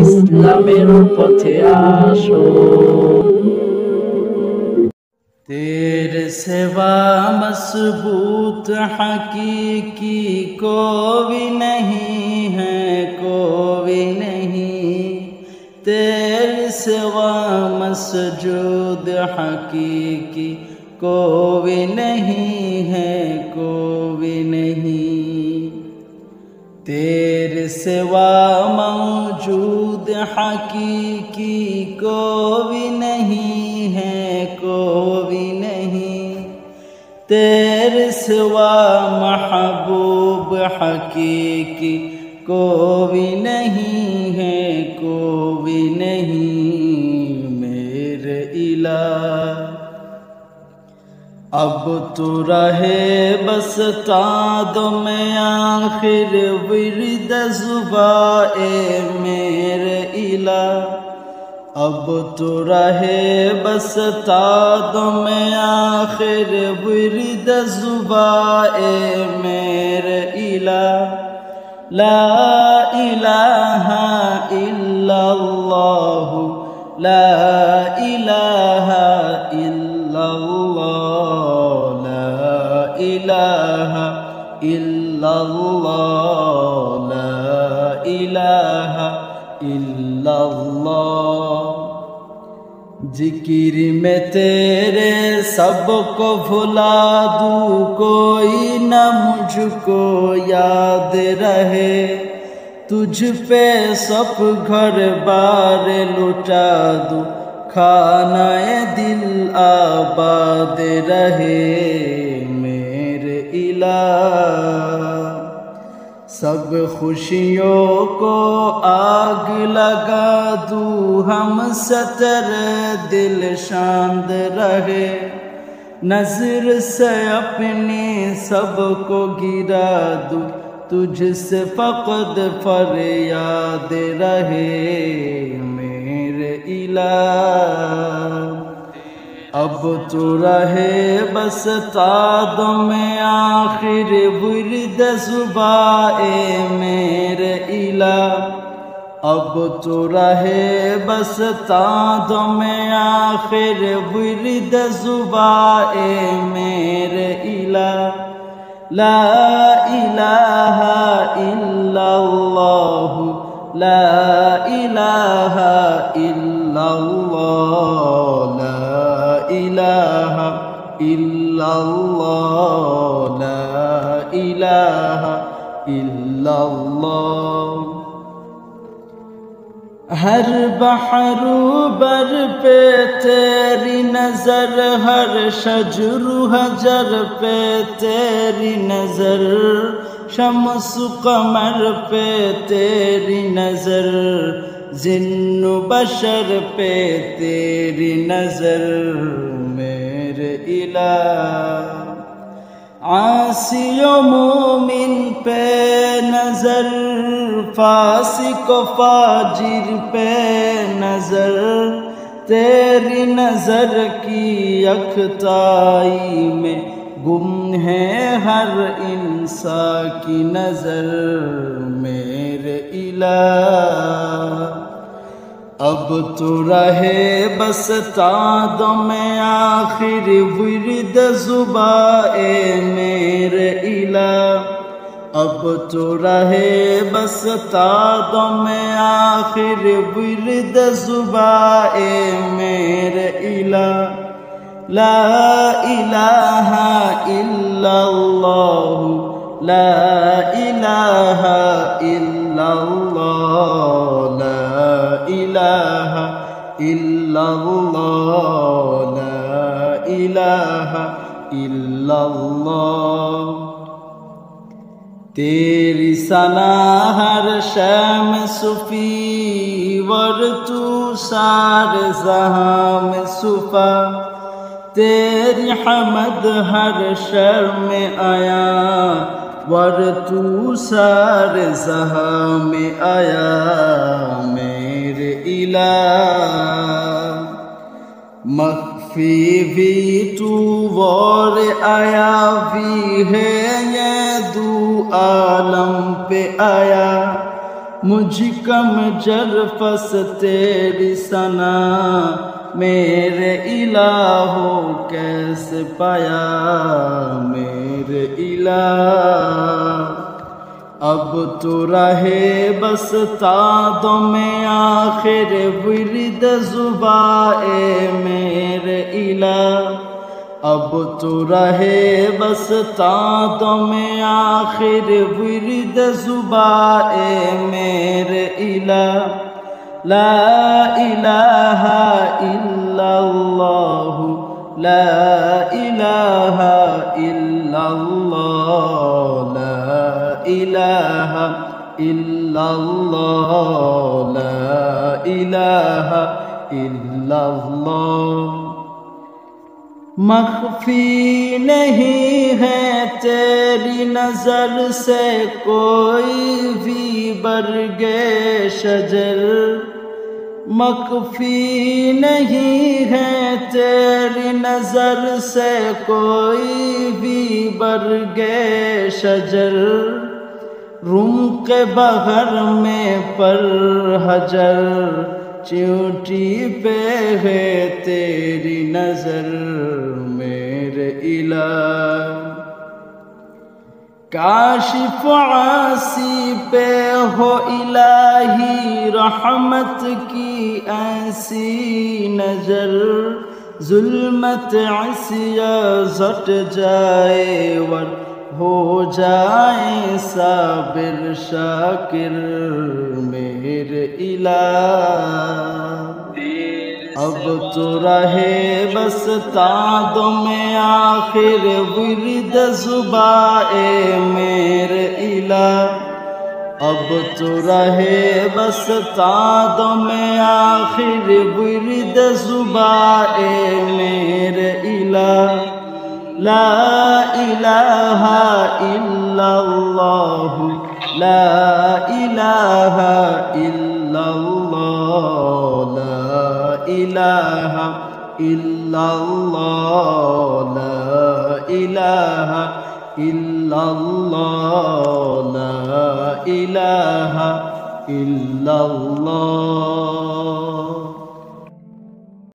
ইসলামের পথে আসো। तेरे सिवा मजबूत हकीकी कोई नहीं है, कोई नहीं। तेरे सिवा मसजूद हकीकी कोई नहीं है, कोई नहीं। तेरे सिवा मौजूद हकीकी कोई नहीं है, कोई नहीं। तेरे सिवा महबूब हकीकी कोई नहीं है, कोई नहीं। मेरे इलाह अब तो रहे बस तादो में आखिर विरद ज़ुबाए मेरे इलाह। अब तो रहे बस तादो में आखिर विरद ज़ुबाए मेरे इलाह। ला इलाहा इल्लल्लाह, ला इलाहा इल्लल्लाह, ला इलाहा इल्लल्लाह, ला इलाहा इल्लल्लाह। जिक्र में तेरे सबको भुला दूँ, कोई न मुझको याद रहे। तुझ पे सब घर बार लुटा दूँ, खानाए दिल आबाद रहे मेरे इलाह। सब खुशियों को आग लगा दूँ, हम सतर दिल शांत रहे। नजर से अपने सबको गिरा दूँ, तुझसे फकद फरियाद रहे मेरे इलाह। अब तो रहे बस तादो में आखिर विरद ज़ुबाए मेरे इलाह। अब तो रहे बस तादो में आखिर विरद ज़ुबाए मेरे इलाह। ला इलाहा इल्लल्लाह, ला इलाहा इल्लल्लाह, ला इलाहा इल्लल्लाह, ला इलाहा इल्लल्लाह। हर बहरू बर पे तेरी नजर, हर शजरू हजर पे तेरी नजर। शम्स कमर पे तेरी नजर, जिन्नु बशर पे तेरी नजर मेरे इलाह। आसी व मोमिन पे नजर, फासिक व फाजिर पे नजर। तेरी नजर की अख्ताई में गुम है हर इंसान की नजर मेरे इलाह। अब तो रहे बस तादो में आखिर विरद ज़ुबाए मेरे इलाह। अब तो रहे बस तादो में आखिर विरद ज़ुबाए मेरे इलाह। ला इलाहा इल्लल्लाह, ला इलाहा इल्लल्लाह, ला इलाहा इल्लल्लाह, ला इलाहा इल्लल्लाह। तेरी सना हर शम सुफी, वर तू सारे जहां में सुफा। तेरी हमद हर शर में आया, वर तू सारे जहां में आया मेरे इलाह। मख्फी भी तू और आया भी है, ये दू عالم پہ آیا، مجھ کم جرفس تیری ثنا، میرے الہ کیسے پایا میرے الہ۔ اب تو رہے بس تادوں میں آخر ورد زباں اے میرے الہ، اب تو رہے بس تادوں میں آخر ورد زباں اے میرے الہ۔ لا الہ الا اللہ، لا الہ الا اللہ، لا الہ الا اللہ، لا الہ الا اللہ۔ مخفی نہیں ہے تیری نظر سے کوئی بھی برگ شجر، مخفی نہیں ہے تیری نظر سے کوئی بھی برگ شجر، رم کے بغر میں پر حجر، چیونٹی پہ ہے تیری نظر میرے الہ۔ کاشف عاصی پہ ہو الہی رحمت کی ایسی نظر، ظلمت عصیہ زٹ جائے ور ہو جائے صابر شاکر میرے الہ۔ اب تو رہے بس تادوں میں آخر ورد زباں اے میرے الہ، اب تو رہے بس تادوں میں آخر ورد زباں اے میرے الہ۔ لا الہ الا اللہ، لا الہ الا اللہ، لا الہ الا اللہ، لا الہ الا اللہ، لا الہ الا اللہ۔